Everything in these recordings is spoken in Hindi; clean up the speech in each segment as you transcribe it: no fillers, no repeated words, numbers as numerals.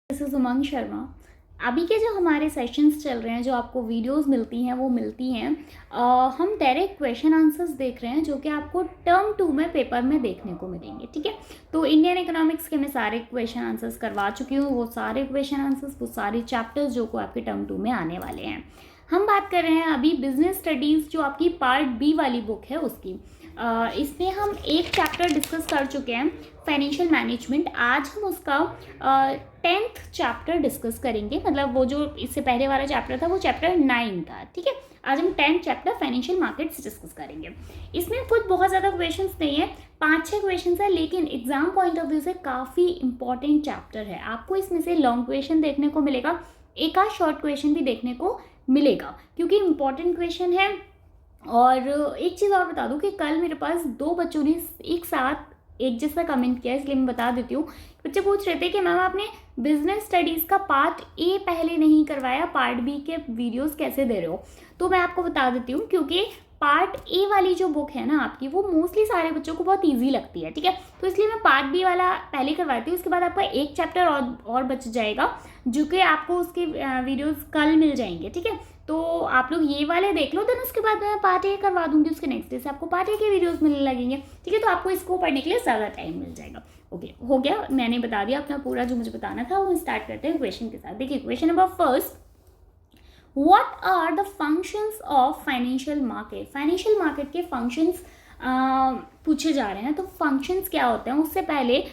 दिस इज़ उमंग शर्मा। अभी के जो हमारे सेशंस चल रहे हैं, जो आपको वीडियोस मिलती हैं वो मिलती हैं, हम डायरेक्ट क्वेश्चन आंसर्स देख रहे हैं जो कि आपको टर्म 2 में पेपर में देखने को मिलेंगे। ठीक है, तो इंडियन इकोनॉमिक्स के मैं सारे क्वेश्चन आंसर्स करवा चुकी हूँ। वो सारे क्वेश्चन आंसर्स, वो सारे चैप्टर्स जो को आपके टर्म 2 में आने वाले हैं। हम बात कर रहे हैं अभी बिजनेस स्टडीज़ जो आपकी पार्ट बी वाली बुक है उसकी। इसमें हम एक चैप्टर डिस्कस कर चुके हैं, फाइनेंशियल मैनेजमेंट। आज हम उसका 10th चैप्टर डिस्कस करेंगे। मतलब वो जो इससे पहले वाला चैप्टर था वो चैप्टर 9 था। ठीक है, आज हम 10th chapter financial markets discuss करेंगे। इसमें कुछ बहुत ज़्यादा क्वेश्चंस नहीं है, 5-6 क्वेश्चंस है, लेकिन एग्जाम पॉइंट ऑफ व्यू से काफ़ी इंपॉर्टेंट चैप्टर है। आपको इसमें से लॉन्ग क्वेश्चन देखने को मिलेगा, एक आध शॉर्ट क्वेश्चन भी देखने को मिलेगा, क्योंकि इंपॉर्टेंट क्वेश्चन है। और एक चीज़ और बता दूं कि कल मेरे पास 2 बच्चों ने एक साथ एक जैसा कमेंट किया, इसलिए मैं बता देती हूँ। बच्चे पूछ रहे थे कि मैम आपने बिजनेस स्टडीज़ का पार्ट ए पहले नहीं करवाया, पार्ट बी के वीडियोस कैसे दे रहे हो? तो मैं आपको बता देती हूँ, क्योंकि पार्ट ए वाली जो बुक है ना आपकी, वो मोस्टली सारे बच्चों को बहुत ईजी लगती है। ठीक है, तो इसलिए मैं पार्ट बी वाला पहले करवाती हूँ। उसके बाद आपका एक चैप्टर और बच जाएगा, जो कि आपको उसके वीडियोज़ कल मिल जाएंगे। ठीक है, तो आप लोग ये वाले देख लो, देन उसके बाद मैं पार्ट ए करवा दूंगी। उसके नेक्स्ट डे से आपको पार्ट ए के वीडियोस मिलने लगेंगे। ठीक है, तो आपको इसको पढ़ने के लिए ज़्यादा टाइम मिल जाएगा। ओके, हो गया, मैंने बता दिया अपना पूरा जो मुझे बताना था। वो स्टार्ट करते हैं क्वेश्चन के साथ। देखिए, question number first, what are the functions of financial market? Financial market के फंक्शंस पूछे जा रहे हैं। तो फंक्शंस क्या होते हैं, उससे पहले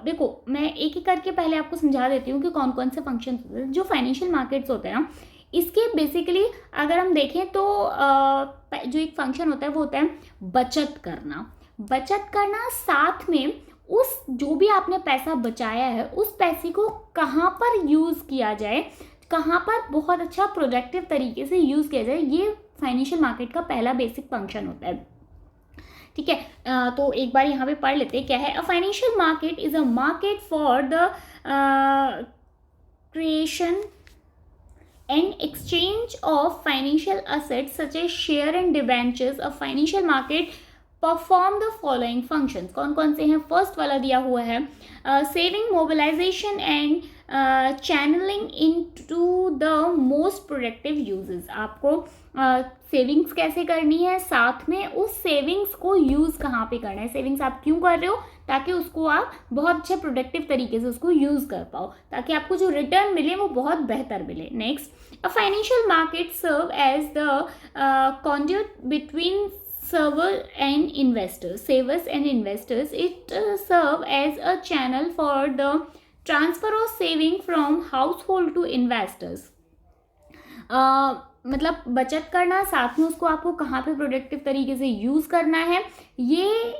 देखो मैं एक एक करके पहले आपको समझा देती हूँ कि कौन कौन से फंक्शंस होते हैं। जो फाइनेंशियल मार्केट्स होते हैं ना, इसके बेसिकली अगर हम देखें तो जो एक फंक्शन होता है वो होता है बचत करना। बचत करना, साथ में उस जो भी आपने पैसा बचाया है उस पैसे को कहाँ पर यूज़ किया जाए, कहाँ पर बहुत अच्छा प्रोडक्टिव तरीके से यूज़ किया जाए, ये फाइनेंशियल मार्केट का पहला बेसिक फंक्शन होता है। ठीक है, तो एक बार यहाँ पे पढ़ लेते हैं क्या है। अ financial market is a market for the creation and exchange of financial assets such as share and debentures. A financial market perform the following functions. कौन कौन से हैं? फर्स्ट वाला दिया हुआ है saving, mobilisation and channelling into the most productive uses. आपको सेविंग्स कैसे करनी है, साथ में उस सेविंग्स को यूज़ कहाँ पे करना है। सेविंग्स आप क्यों कर रहे हो? ताकि उसको आप बहुत अच्छे प्रोडक्टिव तरीके से उसको यूज़ कर पाओ, ताकि आपको जो रिटर्न मिले वो बहुत बेहतर मिले। Next, a financial market serve as the conduit between savers and investors. It serve as a channel for the transfer of saving from household to investors. मतलब बचत करना, साथ में उसको आपको कहाँ पे प्रोडक्टिव तरीके से यूज़ करना है, ये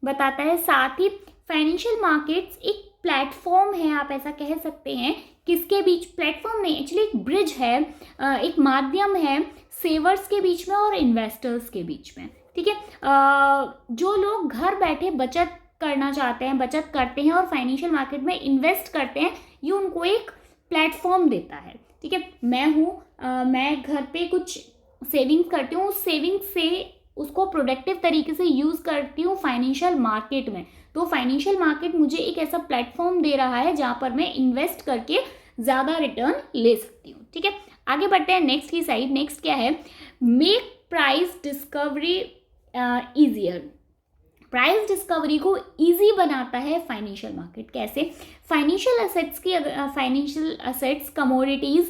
बताता है। साथ ही फाइनेंशियल मार्केट्स एक प्लेटफॉर्म है, आप ऐसा कह सकते हैं। किसके बीच? प्लेटफॉर्म नहीं, एक्चुअली एक ब्रिज है, एक माध्यम है सेवर्स के बीच में और इन्वेस्टर्स के बीच में। ठीक है, जो लोग घर बैठे बचत करना चाहते हैं, बचत करते हैं और फाइनेंशियल मार्केट में इन्वेस्ट करते हैं, ये उनको एक प्लेटफॉर्म देता है। ठीक है, मैं घर पे कुछ सेविंग्स करती हूँ, उस सेविंग्स से उसको प्रोडक्टिव तरीके से यूज़ करती हूँ फाइनेंशियल मार्केट में। तो फाइनेंशियल मार्केट मुझे एक ऐसा प्लेटफॉर्म दे रहा है जहाँ पर मैं इन्वेस्ट करके ज़्यादा रिटर्न ले सकती हूँ। ठीक है, आगे बढ़ते हैं नेक्स्ट की साइड। नेक्स्ट क्या है? Make price discovery easier. Price discovery को इजी बनाता है फाइनेंशियल मार्केट। कैसे? फाइनेंशियल असेट्स कमोडिटीज़,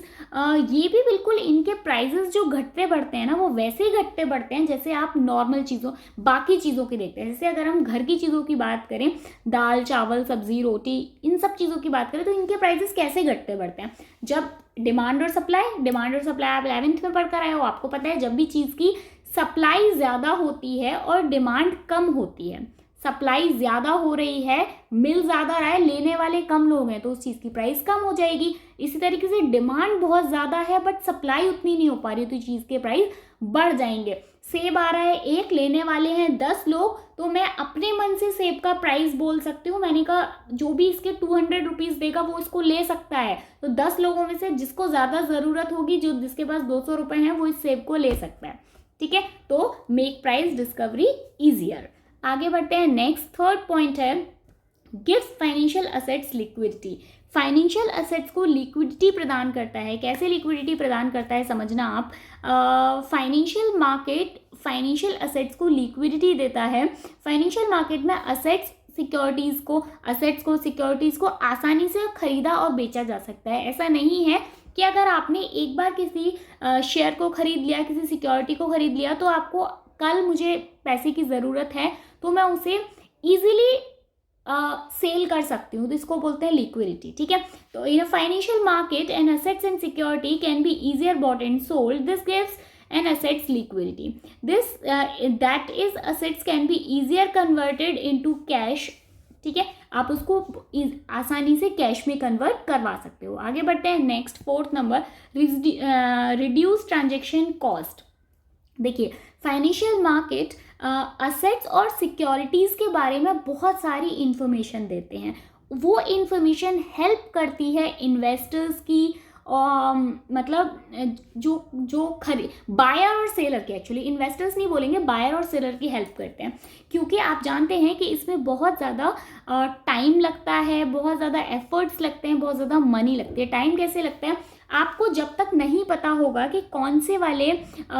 ये भी बिल्कुल इनके प्राइजेस जो घटते बढ़ते हैं ना, वो वैसे ही घटते बढ़ते हैं जैसे आप नॉर्मल चीज़ों, बाकी चीज़ों की देखते हैं। जैसे अगर हम घर की चीज़ों की बात करें, दाल चावल सब्जी रोटी, इन सब चीज़ों की बात करें, तो इनके प्राइजेस कैसे घटते बढ़ते हैं? जब डिमांड और सप्लाई आप 11th में पढ़कर आए हो, आपको पता है जब भी चीज़ की सप्लाई ज़्यादा होती है और डिमांड कम होती है, सप्लाई ज़्यादा हो रही है, मिल ज़्यादा रहा है, लेने वाले कम लोग हैं, तो उस चीज़ की प्राइस कम हो जाएगी। इसी तरीके से डिमांड बहुत ज़्यादा है बट सप्लाई उतनी नहीं हो पा रही, तो चीज़ के प्राइस बढ़ जाएंगे। सेब आ रहा है एक, लेने वाले हैं 10 लोग, तो मैं अपने मन से सेब का प्राइस बोल सकती हूँ। मैंने कहा जो भी इसके 200 रुपीज़ देगा वो इसको ले सकता है। तो 10 लोगों में से जिसको ज़्यादा ज़रूरत होगी, जिसके पास 200 रुपये हैं, वो इस सेब को ले सकता है। ठीक है, तो मेक प्राइस डिस्कवरी ईजियर। आगे बढ़ते हैं नेक्स्ट, थर्ड पॉइंट है gives financial assets liquidity, financial assets को लिक्विडिटी प्रदान करता है। कैसे लिक्विडिटी प्रदान करता है समझना आप। फाइनेंशियल मार्केट फाइनेंशियल असेट्स को लिक्विडिटी देता है। फाइनेंशियल मार्केट में असेट्स सिक्योरिटीज़ को आसानी से खरीदा और बेचा जा सकता है। ऐसा नहीं है कि अगर आपने एक बार किसी शेयर को खरीद लिया, किसी सिक्योरिटी को खरीद लिया, तो आपको कल मुझे पैसे की ज़रूरत है तो मैं उसे ईजिली सेल कर सकती हूँ, तो इसको बोलते हैं लिक्विडिटी। ठीक है, तो in a financial market and assets and security can be easier bought and sold, this gives an assets liquidity. This that is assets can be easier converted into cash. ठीक है, आप उसको आसानी से कैश में कन्वर्ट करवा सकते हो। आगे बढ़ते हैं next, 4th number, reduce transaction cost. देखिए, फाइनेंशियल मार्केट असेट्स और सिक्योरिटीज़ के बारे में बहुत सारी इंफॉर्मेशन देते हैं। वो इंफॉर्मेशन हेल्प करती है इन्वेस्टर्स की, मतलब जो बायर और सेलर की, एक्चुअली इन्वेस्टर्स नहीं बोलेंगे, बायर और सेलर की हेल्प करते हैं, क्योंकि आप जानते हैं कि इसमें बहुत ज़्यादा टाइम लगता है, बहुत ज़्यादा एफर्ट्स लगते हैं, बहुत ज़्यादा मनी लगती है। टाइम कैसे लगता है, आपको जब तक नहीं पता होगा कि कौन से वाले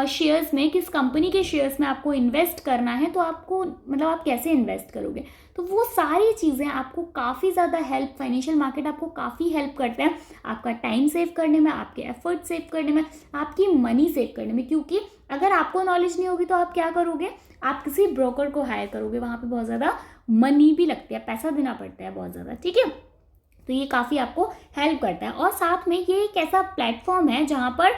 शेयर्स में, किस कंपनी के शेयर्स में आपको इन्वेस्ट करना है, तो आपको मतलब आप कैसे इन्वेस्ट करोगे। तो वो सारी चीज़ें आपको काफ़ी ज़्यादा हेल्प, फाइनेंशियल मार्केट आपको काफ़ी हेल्प करते हैं आपका टाइम सेव करने में, आपके एफर्ट सेव करने में, आपकी मनी सेव करने में। क्योंकि अगर आपको नॉलेज नहीं होगी तो आप क्या करोगे, आप किसी ब्रोकर को हायर करोगे, वहाँ पे बहुत ज़्यादा मनी भी लगती है, पैसा देना पड़ता है बहुत ज़्यादा। ठीक है, तो ये काफ़ी आपको हेल्प करता है। और साथ में ये एक ऐसा प्लेटफॉर्म है जहाँ पर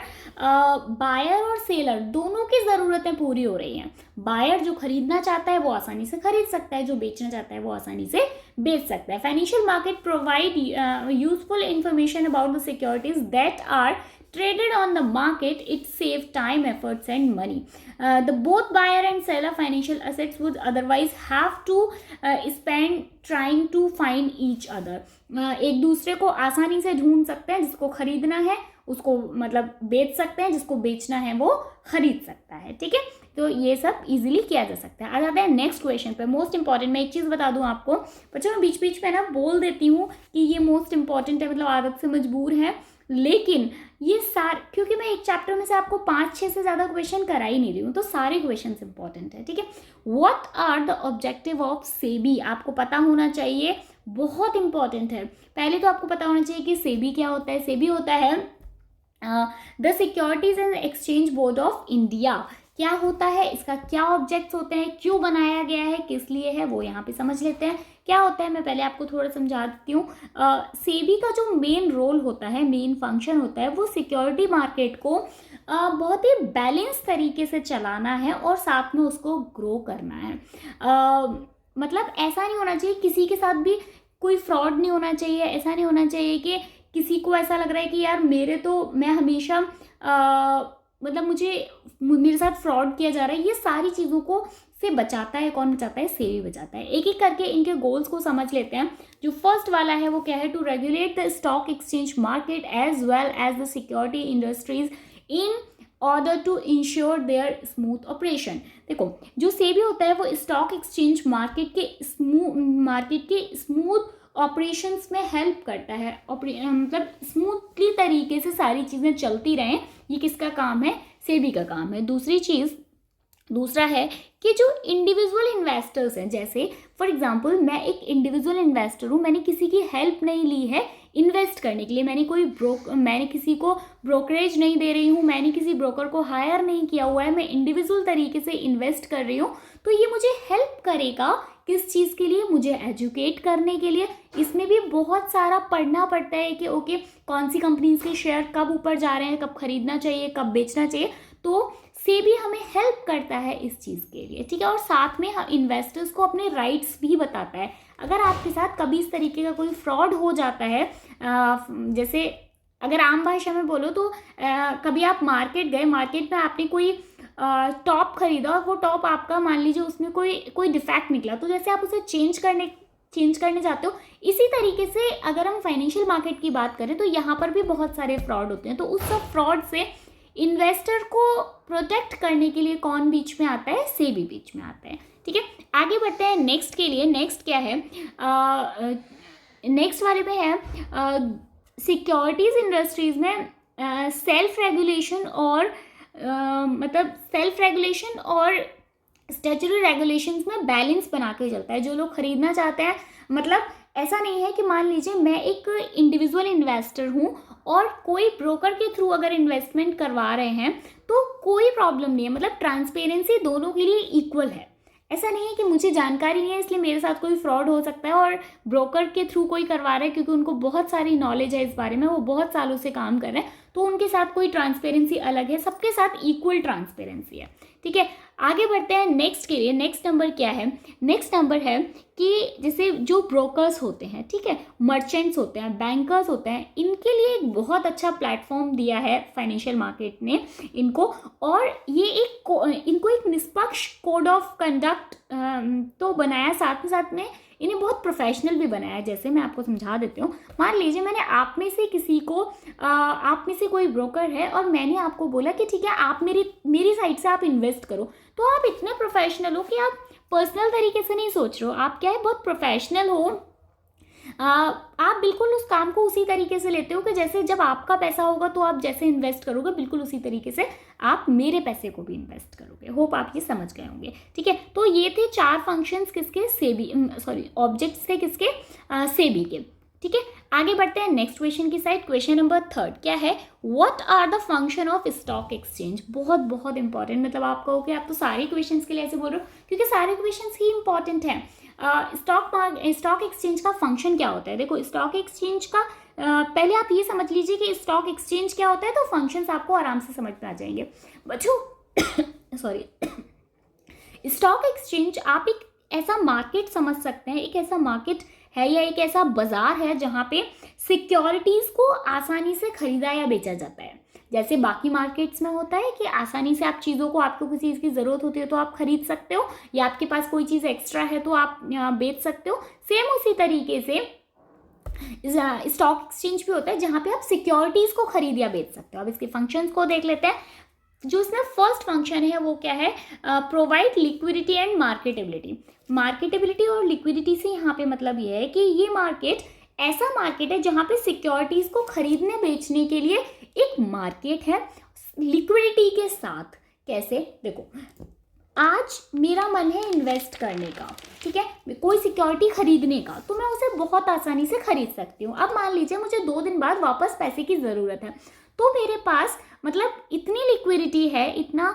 बायर और सेलर दोनों की ज़रूरतें पूरी हो रही हैं। बायर जो खरीदना चाहता है वो आसानी से खरीद सकता है, जो बेचना चाहता है वो आसानी से बेच सकता है। Financial market provide useful information about the securities that are traded on the market. It saves time, efforts and money. The both buyer and seller financial assets would otherwise have to spend trying to find each other. एक दूसरे को आसानी से ढूंढ सकते हैं, जिसको खरीदना है उसको मतलब बेच सकते हैं, जिसको बेचना है वो खरीद सकता है। ठीक है, तो ये सब इजीली किया जा सकता है। आ जाते हैं नेक्स्ट क्वेश्चन पे, मोस्ट इंपॉर्टेंट। मैं एक चीज़ बता दूं आपको, बच्चों मैं बीच बीच में ना बोल देती हूँ कि ये मोस्ट इंपॉर्टेंट है, मतलब आदत से मजबूर है, लेकिन ये क्योंकि मैं एक चैप्टर में से आपको 5-6 से ज़्यादा क्वेश्चन करा ही नहीं रही हूँ, तो सारे क्वेश्चन इंपॉर्टेंट है। ठीक है, what are the objective of SEBI, आपको पता होना चाहिए, बहुत इंपॉर्टेंट है। पहले तो आपको पता होना चाहिए कि सेबी क्या होता है। सेबी होता है the securities and exchange board of India. क्या होता है, इसका क्या ऑब्जेक्ट्स होते हैं, क्यों बनाया गया है, किस लिए है, वो यहाँ पे समझ लेते हैं। क्या होता है मैं पहले आपको थोड़ा समझा देती हूँ। सेबी का जो मेन रोल होता है, मेन फंक्शन होता है, वो सिक्योरिटी मार्केट को बहुत ही बैलेंस तरीके से चलाना है और साथ में उसको ग्रो करना है। मतलब ऐसा नहीं होना चाहिए, किसी के साथ भी कोई फ्रॉड नहीं होना चाहिए। ऐसा नहीं होना चाहिए कि किसी को ऐसा लग रहा है कि यार मैं हमेशा मतलब मेरे साथ फ्रॉड किया जा रहा है। ये सारी चीज़ों को से बचाता है, कौन बचाता है, सेबी बचाता है। एक एक करके इनके गोल्स को समझ लेते हैं। जो फर्स्ट वाला है वो क्या है, to regulate the stock exchange market as well as the security industries in order to ensure their smooth operation. देखो, जो सेबी होता है वो स्टॉक एक्सचेंज मार्केट के स्मूथ ऑपरेशंस में हेल्प करता है। मतलब स्मूथली तरीके से सारी चीज़ें चलती रहें, ये किसका काम है, सेबी का काम है। दूसरा है कि जो इंडिविजुअल इन्वेस्टर्स हैं, जैसे फॉर एग्जांपल मैं एक इंडिविजुअल इन्वेस्टर हूँ, मैंने किसी की हेल्प नहीं ली है इन्वेस्ट करने के लिए, मैंने किसी को ब्रोकरेज नहीं दे रही हूँ, मैंने किसी ब्रोकर को हायर नहीं किया हुआ है, मैं इंडिविजुअल तरीके से इन्वेस्ट कर रही हूँ, तो ये मुझे हेल्प करेगा किस चीज़ के लिए, मुझे एजुकेट करने के लिए। इसमें भी बहुत सारा पढ़ना पड़ता है कि ओके कौन सी कंपनीज के शेयर कब ऊपर जा रहे हैं, कब खरीदना चाहिए, कब बेचना चाहिए। तो सेबी हमें हेल्प करता है इस चीज़ के लिए। ठीक है, और साथ में इन्वेस्टर्स को अपने राइट्स भी बताता है। अगर आपके साथ कभी इस तरीके का कोई फ्रॉड हो जाता है, जैसे अगर आम भाषा में बोलो तो कभी आप मार्केट गए, मार्केट में आपने कोई टॉप खरीदा और वो टॉप आपका मान लीजिए उसमें कोई डिफेक्ट निकला, तो जैसे आप उसे चेंज करने जाते हो, इसी तरीके से अगर हम फाइनेंशियल मार्केट की बात करें तो यहाँ पर भी बहुत सारे फ्रॉड होते हैं। तो उस सब फ्रॉड से इन्वेस्टर को प्रोटेक्ट करने के लिए कौन बीच में आता है, सेबी बीच में आता है। ठीक है, आगे बढ़ते हैं नेक्स्ट के लिए। नेक्स्ट क्या है, नेक्स्ट वाले पे है सिक्योरिटीज़ इंडस्ट्रीज़ में सेल्फ रेगुलेशन और मतलब सेल्फ रेगुलेशन और स्टैट्यूटरी रेगुलेशंस में बैलेंस बना के चलता है। जो लोग खरीदना चाहते हैं, मतलब ऐसा नहीं है कि मान लीजिए मैं एक इंडिविजुअल इन्वेस्टर हूँ और कोई ब्रोकर के थ्रू अगर इन्वेस्टमेंट करवा रहे हैं तो कोई प्रॉब्लम नहीं है, मतलब ट्रांसपेरेंसी दोनों के लिए इक्वल है। ऐसा नहीं है कि मुझे जानकारी नहीं है इसलिए मेरे साथ कोई फ्रॉड हो सकता है और ब्रोकर के थ्रू कोई करवा रहा है क्योंकि उनको बहुत सारी नॉलेज है इस बारे में, वो बहुत सालों से काम कर रहे हैं, तो उनके साथ कोई ट्रांसपेरेंसी अलग है, सबके साथ इक्वल ट्रांसपेरेंसी है। ठीक है, आगे बढ़ते हैं नेक्स्ट के लिए। नेक्स्ट नंबर क्या है, नेक्स्ट नंबर है कि जैसे जो ब्रोकर्स होते हैं, ठीक है, मर्चेंट्स होते हैं, बैंकर्स होते हैं, इनके लिए एक बहुत अच्छा प्लेटफॉर्म दिया है फाइनेंशियल मार्केट ने इनको, और ये इनको एक निष्पक्ष कोड ऑफ कंडक्ट तो बनाया, साथ में इन्हें बहुत प्रोफेशनल भी बनाया है। जैसे मैं आपको समझा देती हूँ, मान लीजिए मैंने आप में से किसी को आप में से कोई ब्रोकर है और मैंने आपको बोला कि ठीक है आप मेरी साइड से आप इन्वेस्ट करो, तो आप इतने प्रोफेशनल हो कि आप पर्सनल तरीके से नहीं सोच रहे हो, आप क्या है बहुत प्रोफेशनल हो, आप बिल्कुल उस काम को उसी तरीके से लेते हो कि जैसे जब आपका पैसा होगा तो आप जैसे इन्वेस्ट करोगे बिल्कुल उसी तरीके से आप मेरे पैसे को भी इन्वेस्ट करोगे। होप आप ये समझ गए होंगे। ठीक है, तो ये थे 4 फंक्शंस किसके, सेबी ऑब्जेक्ट्स थे किसके, सेबी के। ठीक है, आगे बढ़ते हैं नेक्स्ट क्वेश्चन की साइड। क्वेश्चन नंबर 3 क्या है, what are the function of stock exchange. बहुत इंपॉर्टेंट, मतलब आप कहो कि आप तो सारे क्वेश्चंस के लिए ऐसे बोल रहे हो क्योंकि सारे क्वेश्चंस ही इंपॉर्टेंट हैं। स्टॉक एक्सचेंज का फंक्शन क्या होता है, देखो स्टॉक एक्सचेंज का पहले आप ये समझ लीजिए कि स्टॉक एक्सचेंज क्या होता है, तो फंक्शंस आपको आराम से समझ में आ जाएंगे बच्चों। सॉरी, स्टॉक एक्सचेंज आप एक ऐसा मार्केट समझ सकते हैं, एक ऐसा मार्केट है या एक ऐसा बाजार है जहाँ पे सिक्योरिटीज़ को आसानी से खरीदा या बेचा जाता है। जैसे बाकी मार्केट्स में होता है कि आसानी से आप चीज़ों को, आपको किसी चीज़ की ज़रूरत होती है तो आप खरीद सकते हो, या आपके पास कोई चीज़ एक्स्ट्रा है तो आप बेच सकते हो। सेम उसी तरीके से स्टॉक एक्सचेंज भी होता है जहाँ पे आप सिक्योरिटीज़ को खरीद या बेच सकते हो। अब इसके फंक्शंस को देख लेते हैं। जो इसमें फर्स्ट फंक्शन है वो क्या है, provide liquidity and marketability. Marketability और लिक्विडिटी से यहाँ पे मतलब ये है कि ये मार्केट ऐसा मार्केट है जहाँ पे सिक्योरिटीज़ को खरीदने बेचने के लिए एक मार्केट है लिक्विडिटी के साथ। कैसे, देखो आज मेरा मन है इन्वेस्ट करने का, ठीक है, कोई सिक्योरिटी खरीदने का, तो मैं उसे बहुत आसानी से खरीद सकती हूँ। अब मान लीजिए मुझे 2 दिन बाद वापस पैसे की ज़रूरत है, तो मेरे पास मतलब इतनी लिक्विडिटी है, इतना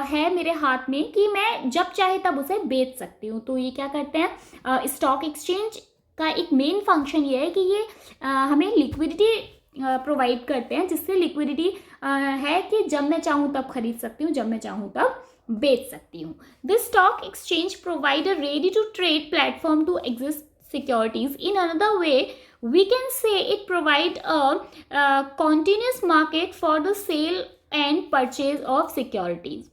है मेरे हाथ में कि मैं जब चाहे तब उसे बेच सकती हूँ। तो ये क्या करते हैं, स्टॉक एक्सचेंज का एक मेन फंक्शन ये है कि ये हमें लिक्विडिटी प्रोवाइड करते हैं, जिससे लिक्विडिटी है कि जब मैं चाहूँ तब खरीद सकती हूँ, जब मैं चाहूँ तब बेच सकती हूँ। This stock exchange provide a ready to trade platform to exist securities. In another way, we can say it provide a continuous market for the sale and purchase of securities.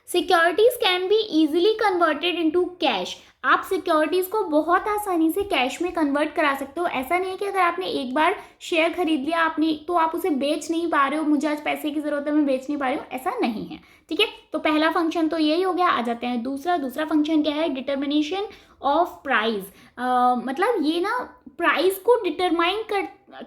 Securities can be easily converted into cash. आप सिक्योरिटीज़ को बहुत आसानी से कैश में कन्वर्ट करा सकते हो। ऐसा नहीं है कि अगर आपने एक बार शेयर खरीद लिया आपने तो आप उसे बेच नहीं पा रहे हो, मुझे आज पैसे की ज़रूरत है मैं बेच नहीं पा रही हूँ, ऐसा नहीं है। ठीक है, तो पहला फंक्शन तो यही हो गया। आ जाते हैं दूसरा फंक्शन क्या है, डिटर्मिनेशन ऑफ प्राइस। मतलब ये ना प्राइस को डिटरमाइन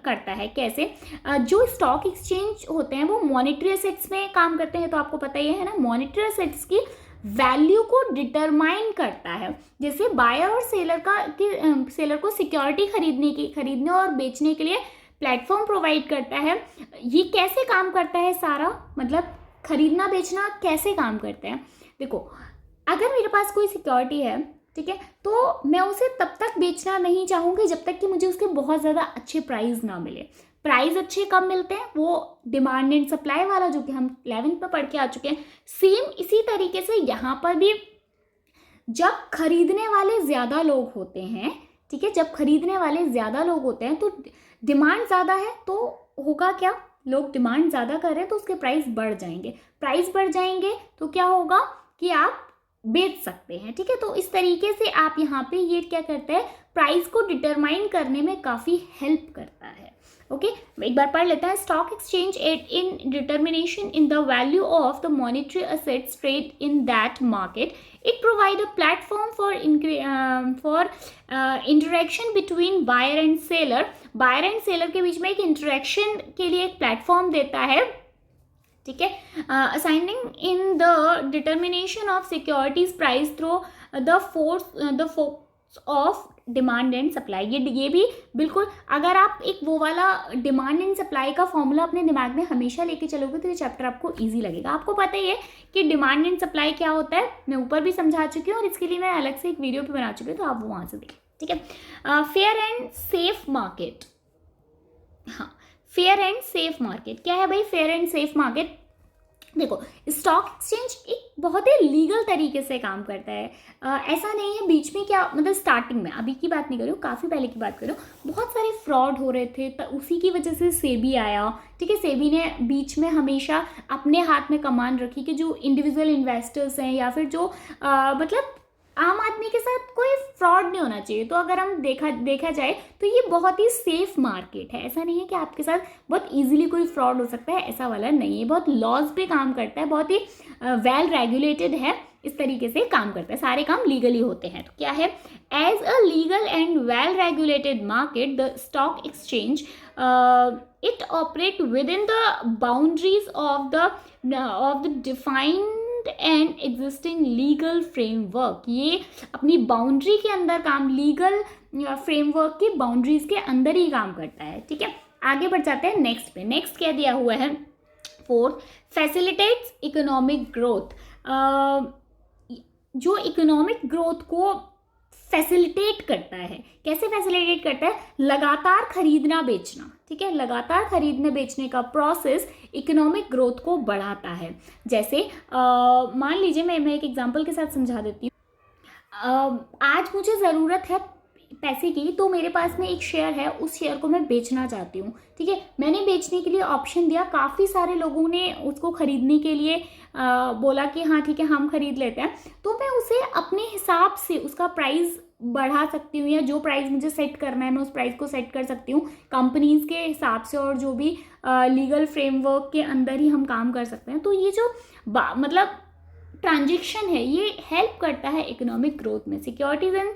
करता है। कैसे, जो स्टॉक एक्सचेंज होते हैं वो मॉनेटरी एसेट्स में काम करते हैं, तो आपको पता ही है ना, मॉनेटरी एसेट्स की वैल्यू को डिटरमाइन करता है। जैसे बायर और सेलर को सिक्योरिटी खरीदने और बेचने के लिए प्लेटफॉर्म प्रोवाइड करता है। ये कैसे काम करता है सारा, मतलब खरीदना बेचना कैसे काम करते हैं। देखो, अगर मेरे पास कोई सिक्योरिटी है, ठीक है, तो मैं उसे तब तक बेचना नहीं चाहूँगी जब तक कि मुझे उसके बहुत ज़्यादा अच्छे प्राइस ना मिले। प्राइस अच्छे कब मिलते हैं, वो डिमांड एंड सप्लाई वाला जो कि हम 11th में पढ़ के आ चुके हैं। सेम इसी तरीके से यहाँ पर भी जब खरीदने वाले ज़्यादा लोग होते हैं, ठीक है, जब खरीदने वाले ज़्यादा लोग होते हैं तो डिमांड ज़्यादा है, तो होगा क्या, लोग डिमांड ज़्यादा कर रहे हैं तो उसके प्राइस बढ़ जाएंगे। प्राइस बढ़ जाएंगे तो क्या होगा कि आप बेच सकते हैं, ठीक है। तो इस तरीके से आप यहाँ पे ये क्या करता है, प्राइस को डिटरमाइन करने में काफ़ी हेल्प करता है। ओके, एक बार पढ़ लेता है। Stock exchange aid in determination in the value of the monetary assets trade in that market. It provide a platform for interaction between buyer and seller. Buyer and seller के बीच में एक इंटरेक्शन के लिए एक प्लेटफॉर्म देता है, ठीक है। Assigning in the determination of securities price through the force of demand and supply. ये भी बिल्कुल, अगर आप एक वो वाला डिमांड एंड सप्लाई का फॉर्मूला अपने दिमाग में हमेशा लेके चलोगे तो ये चैप्टर आपको इजी लगेगा। आपको पता ही है कि डिमांड एंड सप्लाई क्या होता है, मैं ऊपर भी समझा चुकी हूँ और इसके लिए मैं अलग से एक वीडियो भी बना चुकी हूँ, तो आप वो वहाँ से देखें, ठीक है। Fair and safe market. हाँ, फेयर एंड सेफ मार्केट क्या है भाई? फेयर एंड सेफ मार्केट, देखो स्टॉक एक्सचेंज एक बहुत ही लीगल तरीके से काम करता है। ऐसा नहीं है बीच में, क्या मतलब स्टार्टिंग में, अभी की बात नहीं कर रही हूँ, काफ़ी पहले की बात कर रही हूँ, बहुत सारे फ्रॉड हो रहे थे, तो उसी की वजह से सेबी आया, ठीक है। सेबी ने बीच में हमेशा अपने हाथ में कमान रखी कि जो इंडिविजुअल इन्वेस्टर्स हैं या फिर जो मतलब आम आदमी के साथ कोई फ्रॉड नहीं होना चाहिए। तो अगर हम देखा जाए तो ये बहुत ही सेफ मार्केट है। ऐसा नहीं है कि आपके साथ बहुत इजीली कोई फ्रॉड हो सकता है, ऐसा वाला नहीं है। बहुत लॉज पे काम करता है, बहुत ही वेल रेगुलेटेड है, इस तरीके से काम करता है, सारे काम लीगली होते हैं। तो क्या है, as a legal and well regulated market the stock exchange it operate within the boundaries of the defined and existing legal framework. ये अपनी बाउंड्री के अंदर काम, लीगल फ्रेमवर्क की बाउंड्रीज के अंदर ही काम करता है, ठीक है। आगे बढ़ जाते हैं नेक्स्ट पे। नेक्स्ट क्या दिया हुआ है, फोर्थ, फैसिलिटेट्स इकोनॉमिक ग्रोथ। जो इकोनॉमिक ग्रोथ को फैसिलिटेट करता है, कैसे फैसिलिटेट करता है? लगातार खरीदना बेचना, ठीक है। लगातार खरीदने बेचने का प्रोसेस इकोनॉमिक ग्रोथ को बढ़ाता है। जैसे मान लीजिए, मैं एक एग्जांपल के साथ समझा देती हूँ। आज मुझे ज़रूरत है पैसे की, तो मेरे पास में एक शेयर है, उस शेयर को मैं बेचना चाहती हूँ, ठीक है। मैंने बेचने के लिए ऑप्शन दिया, काफ़ी सारे लोगों ने उसको खरीदने के लिए बोला कि हाँ ठीक है हम खरीद लेते हैं, तो मैं उसे अपने हिसाब से उसका प्राइस बढ़ा सकती हूँ, या जो प्राइस मुझे सेट करना है मैं उस प्राइस को सेट कर सकती हूँ कंपनीज के हिसाब से, और जो भी लीगल फ्रेमवर्क के अंदर ही हम काम कर सकते हैं। तो ये जो मतलब ट्रांजेक्शन है, ये हेल्प करता है इकोनॉमिक ग्रोथ में। Securities and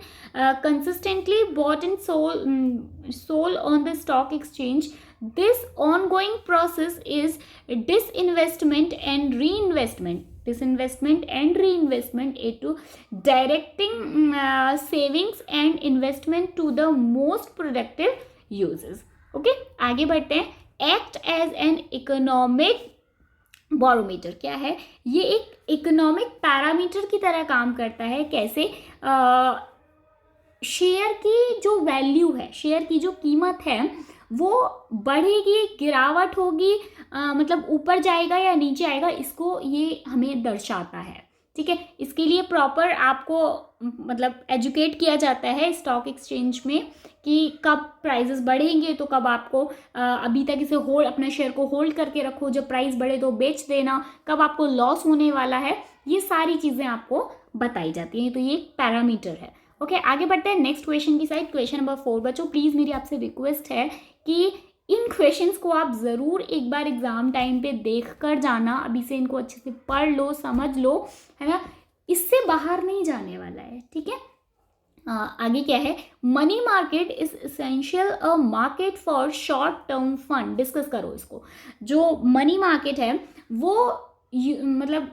consistently bought and sold on the stock exchange. This ongoing process is disinvestment and reinvestment into directing savings and investment to the most productive uses. Okay, आगे बढ़ते हैं। Act as an economic barometer क्या है? ये एक इकोनॉमिक पैरामीटर की तरह काम करता है। कैसे? शेयर की जो वैल्यू है, शेयर की जो कीमत है, वो बढ़ेगी, गिरावट होगी, मतलब ऊपर जाएगा या नीचे आएगा, इसको ये हमें दर्शाता है, ठीक है। इसके लिए प्रॉपर आपको मतलब एजुकेट किया जाता है स्टॉक एक्सचेंज में कि कब प्राइसेस बढ़ेंगे तो कब आपको अभी तक इसे अपना शेयर को होल्ड करके रखो, जब प्राइस बढ़े तो बेच देना, कब आपको लॉस होने वाला है, ये सारी चीज़ें आपको बताई जाती हैं। तो ये एक पैरामीटर है। ओके, आगे बढ़ते हैं नेक्स्ट क्वेश्चन की साइड। Question number 4। बच्चों प्लीज़ मेरी आपसे रिक्वेस्ट है कि इन क्वेश्चंस को आप ज़रूर एक बार एग्ज़ाम टाइम पे देख कर जाना, अभी से इनको अच्छे से पढ़ लो, समझ लो, है ना, इससे बाहर नहीं जाने वाला है, ठीक है। आगे क्या है? Money market is essential a market for short term fund. Discuss करो इसको। जो मनी मार्केट है वो मतलब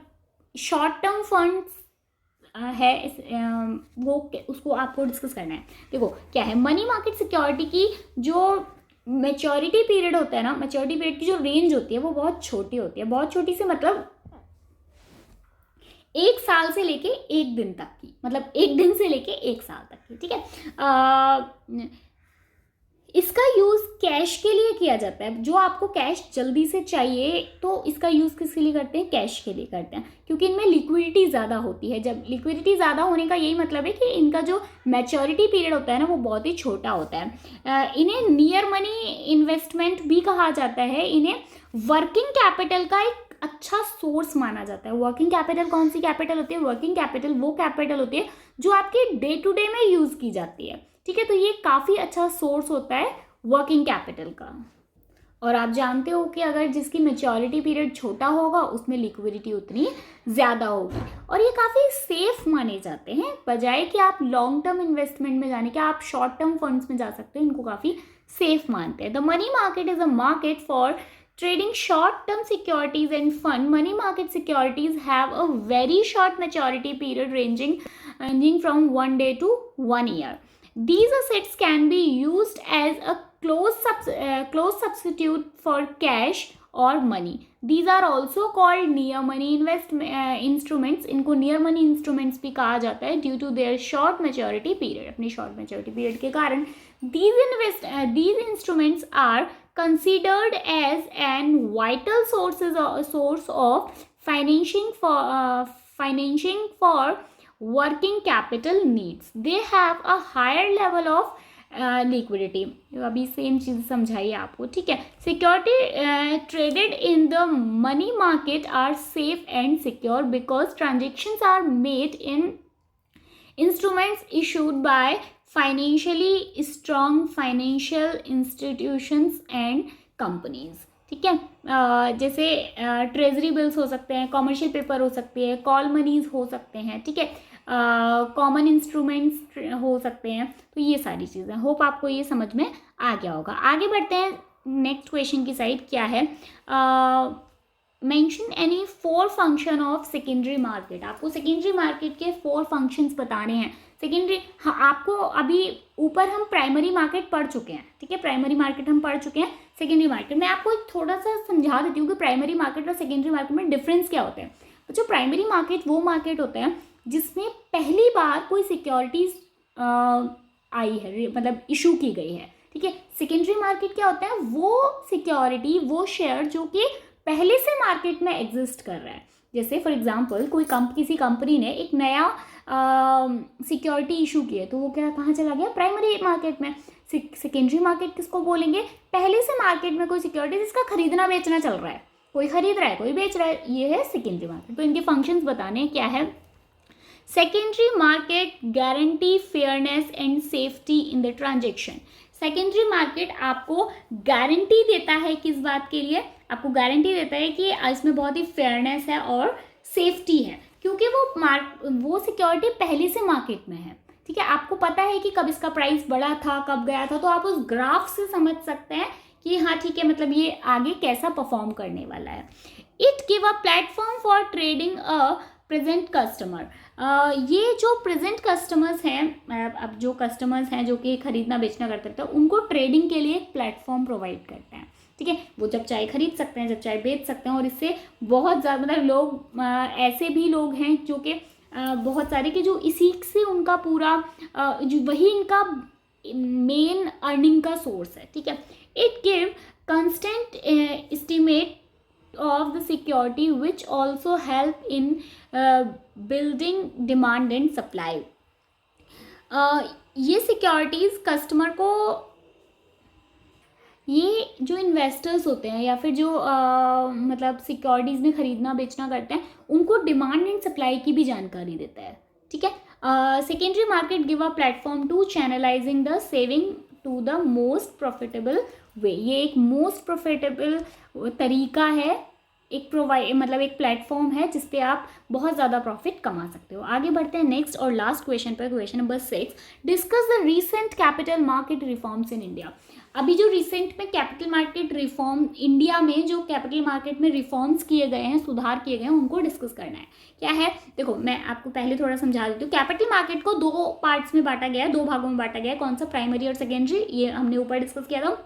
शॉर्ट टर्म फंड्स है, वो उसको आपको डिस्कस करना है। देखो क्या है, मनी मार्केट सिक्योरिटी की जो मैच्योरिटी पीरियड होता है ना, मैच्योरिटी पीरियड की जो रेंज होती है वो बहुत छोटी होती है। बहुत छोटी से मतलब 1 साल से लेके 1 दिन तक की, मतलब 1 दिन से लेके 1 साल तक की, ठीक है। इसका यूज़ कैश के लिए किया जाता है। जो आपको कैश जल्दी से चाहिए तो इसका यूज़ किसके लिए करते हैं? कैश के लिए करते हैं, क्योंकि इनमें लिक्विडिटी ज़्यादा होती है। जब लिक्विडिटी ज़्यादा होने का यही मतलब है कि इनका जो मैच्योरिटी पीरियड होता है ना वो बहुत ही छोटा होता है। इन्हें नियर मनी इन्वेस्टमेंट भी कहा जाता है। इन्हें वर्किंग कैपिटल का एक अच्छा सोर्स माना जाता है। वर्किंग कैपिटल कौन सी कैपिटल होती है? वर्किंग कैपिटल वो कैपिटल होती है जो आपके डे टू डे में यूज़ की जाती है, ठीक है। तो ये काफ़ी अच्छा सोर्स होता है वर्किंग कैपिटल का। और आप जानते हो कि अगर जिसकी मैच्योरिटी पीरियड छोटा होगा उसमें लिक्विडिटी उतनी ज़्यादा होगी, और ये काफ़ी सेफ माने जाते हैं, बजाय कि आप लॉन्ग टर्म इन्वेस्टमेंट में जाने के आप शॉर्ट टर्म फंड्स में जा सकते हो, इनको काफ़ी सेफ मानते हैं। The money market is a market for trading short-term securities and fund. Money market securities have a very short maturity period ranging from 1 day to 1 year. These assets can be used as a close substitute for cash or money. These are also called near money instruments. इनको near money instruments भी कहा जाता है due to their short maturity period. अपनी short maturity period के कारण these instruments are considered as an vital source of financing for working capital needs. They have a higher level of liquidity. अभी सेम चीज़ समझाइए आपको, ठीक है। Security traded in the money market are safe and secure because transactions are made in instruments issued by financially strong financial institutions and companies, ठीक है। जैसे ट्रेजरी बिल्स हो सकते हैं, कॉमर्शियल पेपर हो सकते हैं, कॉल मनीज हो सकते हैं, ठीक है, कॉमन इंस्ट्रूमेंट्स हो सकते हैं। तो ये सारी चीज़ें, होप आपको ये समझ में आ गया होगा। आगे बढ़ते हैं नेक्स्ट क्वेश्चन की साइड। क्या है? Mention any 4 function of secondary market. आपको सेकेंडरी मार्केट के 4 फंक्शंस बताने हैं। सेकेंडरी, हाँ, आपको अभी ऊपर हम प्राइमरी मार्केट पढ़ चुके हैं, ठीक है, प्राइमरी मार्केट हम पढ़ चुके हैं। सेकेंडरी मार्केट मैं आपको थोड़ा सा समझा देती हूँ कि प्राइमरी मार्केट और सेकेंडरी मार्केट में डिफरेंस क्या होते हैं। जो प्राइमरी मार्केट वो मार्केट होते हैं जिसमें पहली बार कोई सिक्योरिटीज आई है, मतलब इशू की गई है, ठीक है। सेकेंडरी मार्केट क्या होता है? वो सिक्योरिटी, वो शेयर जो कि पहले से मार्केट में एग्जिस्ट कर रहा है। जैसे फॉर एग्जांपल किसी कंपनी ने एक नया सिक्योरिटी इशू की है, तो वो क्या कहाँ चला गया? प्राइमरी मार्केट में। सेकेंडरी मार्केट किसको बोलेंगे? पहले से मार्केट में कोई सिक्योरिटी जिसका खरीदना बेचना चल रहा है, कोई खरीद रहा है कोई बेच रहा है, ये है सेकेंडरी मार्केट। तो इनके फंक्शंस बताने क्या है। Secondary market guarantee fairness and safety in the transaction. Secondary market आपको गारंटी देता है, किस बात के लिए? आपको गारंटी देता है कि इसमें बहुत ही फेयरनेस है और सेफ्टी है, क्योंकि वो सिक्योरिटी पहले से मार्केट में है, ठीक है। आपको पता है कि कब इसका प्राइस बढ़ा था, कब गया था, तो आप उस ग्राफ से समझ सकते हैं कि हाँ ठीक है, मतलब ये आगे कैसा परफॉर्म करने वाला है। It give a platform for trading a present customer. ये जो प्रेजेंट कस्टमर्स हैं, अब जो कस्टमर्स हैं जो कि खरीदना बेचना करते हैं, उनको ट्रेडिंग के लिए एक प्लेटफॉर्म प्रोवाइड करते हैं, ठीक है। वो जब चाहे खरीद सकते हैं, जब चाहे बेच सकते हैं, और इससे बहुत ज़्यादा मतलब लोग ऐसे भी लोग हैं जो कि बहुत सारे कि जो इसी से उनका पूरा जो वही इनका मेन अर्निंग का सोर्स है, ठीक है। It give constant estimate of the security which also help in building demand and supply. ये सिक्योरिटीज़ कस्टमर को, ये जो इन्वेस्टर्स होते हैं या फिर जो मतलब सिक्योरिटीज़ में ख़रीदना बेचना करते हैं, उनको डिमांड एंड सप्लाई की भी जानकारी देता है, ठीक है। Secondary market give a platform to channelising the saving to the most profitable way. ये एक मोस्ट प्रॉफिटेबल तरीका है, एक एक प्लेटफॉर्म है जिस पे आप बहुत ज़्यादा प्रॉफिट कमा सकते हो। आगे बढ़ते हैं नेक्स्ट और लास्ट क्वेश्चन पर, question number 6। Discuss the recent capital market reforms in India. अभी जो रिसेंट में कैपिटल मार्केट रिफॉर्म, इंडिया में जो कैपिटल मार्केट में रिफॉर्म्स किए गए हैं, सुधार किए गए हैं, उनको डिस्कस करना है। क्या है? देखो मैं आपको पहले थोड़ा समझा देती हूँ। कैपिटल मार्केट को 2 पार्ट्स में बांटा गया है, 2 भागों में बांटा गया है। कौन सा? प्राइमरी और सेकेंडरी, ये हमने ऊपर डिस्कस किया था।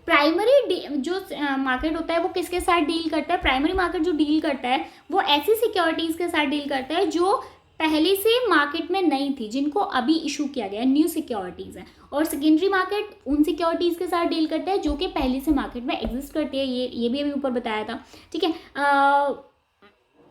प्राइमरी जो मार्केट होता है वो किसके साथ डील करता है? प्राइमरी मार्केट जो डील करता है वो ऐसी सिक्योरिटीज़ के साथ डील करता है जो पहले से मार्केट में नहीं थी, जिनको अभी इशू किया गया है, न्यू सिक्योरिटीज़ हैं। और सेकेंडरी मार्केट उन सिक्योरिटीज़ के साथ डील करता है जो कि पहले से मार्केट में एग्जिस्ट करती है। ये भी अभी ऊपर बताया था, ठीक है।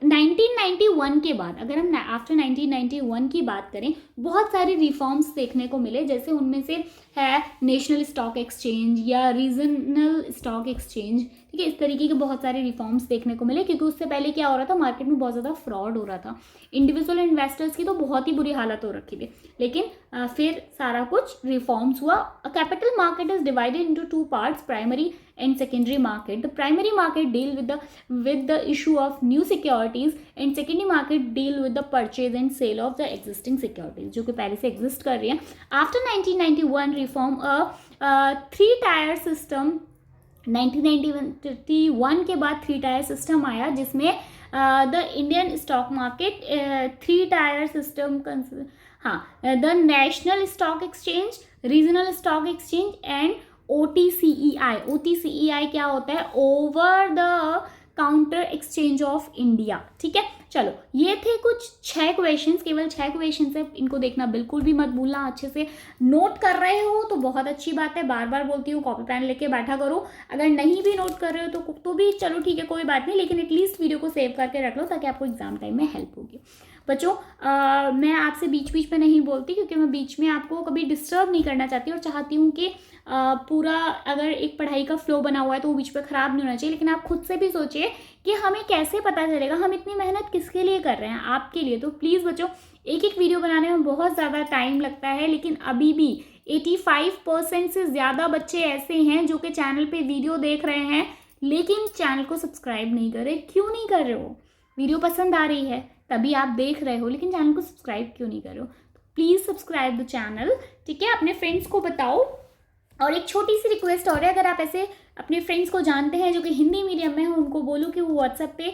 1991 के बाद, अगर हम आफ्टर 1991 की बात करें, बहुत सारे रिफॉर्म्स देखने को मिले, जैसे उनमें से है नेशनल स्टॉक एक्सचेंज या रीजनल स्टॉक एक्सचेंज, ठीक है। इस तरीके के बहुत सारे रिफॉर्म्स देखने को मिले, क्योंकि उससे पहले क्या हो रहा था, मार्केट में बहुत ज़्यादा फ्रॉड हो रहा था, इंडिविजुअल इन्वेस्टर्स की तो बहुत ही बुरी हालत हो रखी थी। लेकिन फिर सारा कुछ रिफॉर्म्स हुआ। Capital market is divided into two parts, primary and secondary market. The primary market deal with the issue of new securities and secondary market deal with the purchase and sale of the existing securities, जो कि पहले से exist कर रही है. After 1991 reform, three tier system, 1991 के बाद थ्री टायर सिस्टम आया, जिसमें the Indian stock market three tier system, हाँ, the national stock exchange, regional stock exchange and OTCEI. OTCEI क्या होता है, over the counter exchange of India, ठीक है। चलो, ये थे कुछ 6 क्वेश्चंस, केवल 6 क्वेश्चंस है, इनको देखना बिल्कुल भी मत भूलना। अच्छे से नोट कर रहे हो तो बहुत अच्छी बात है, बार बार बोलती हूँ कॉपी पेन लेके बैठा करो। अगर नहीं भी नोट कर रहे हो तो भी चलो ठीक है, कोई बात नहीं, लेकिन एटलीस्ट वीडियो को सेव करके रख लो, ताकि आपको एग्जाम टाइम में हेल्प होगी। बच्चों, मैं आपसे बीच बीच में नहीं बोलती, क्योंकि मैं बीच में आपको कभी डिस्टर्ब नहीं करना चाहती, और चाहती हूँ कि पूरा अगर एक पढ़ाई का फ्लो बना हुआ है तो वो बीच पे ख़राब नहीं होना चाहिए। लेकिन आप खुद से भी सोचिए कि हमें कैसे पता चलेगा हम इतनी मेहनत किसके लिए कर रहे हैं, आपके लिए। तो प्लीज़ बच्चों, एक एक वीडियो बनाने में बहुत ज़्यादा टाइम लगता है, लेकिन अभी भी 85% से ज़्यादा बच्चे ऐसे हैं जो कि चैनल पे वीडियो देख रहे हैं, लेकिन चैनल को सब्सक्राइब नहीं कर रहे। क्यों नहीं कर रहे हो? वीडियो पसंद आ रही है तभी आप देख रहे हो, लेकिन चैनल को सब्सक्राइब क्यों नहीं कर रहे हो? प्लीज़ सब्सक्राइब द चैनल, ठीक है। अपने फ्रेंड्स को बताओ। और एक छोटी सी रिक्वेस्ट और है, अगर आप ऐसे अपने फ्रेंड्स को जानते हैं जो कि हिंदी मीडियम में हो, उनको बोलो कि वो व्हाट्सएप पे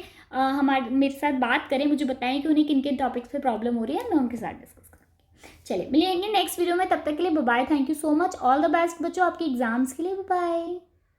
मेरे साथ बात करें, मुझे बताएं कि उन्हें किन किन टॉपिक्स पे प्रॉब्लम हो रही है, मैं उनके साथ डिस्कस करूँगी। चलिए, मिलेंगे नेक्स्ट वीडियो में, तब तक के लिए bye bye. Thank you so much, all the best बच्चों आपके एग्जाम्स के लिए, बाय बाय।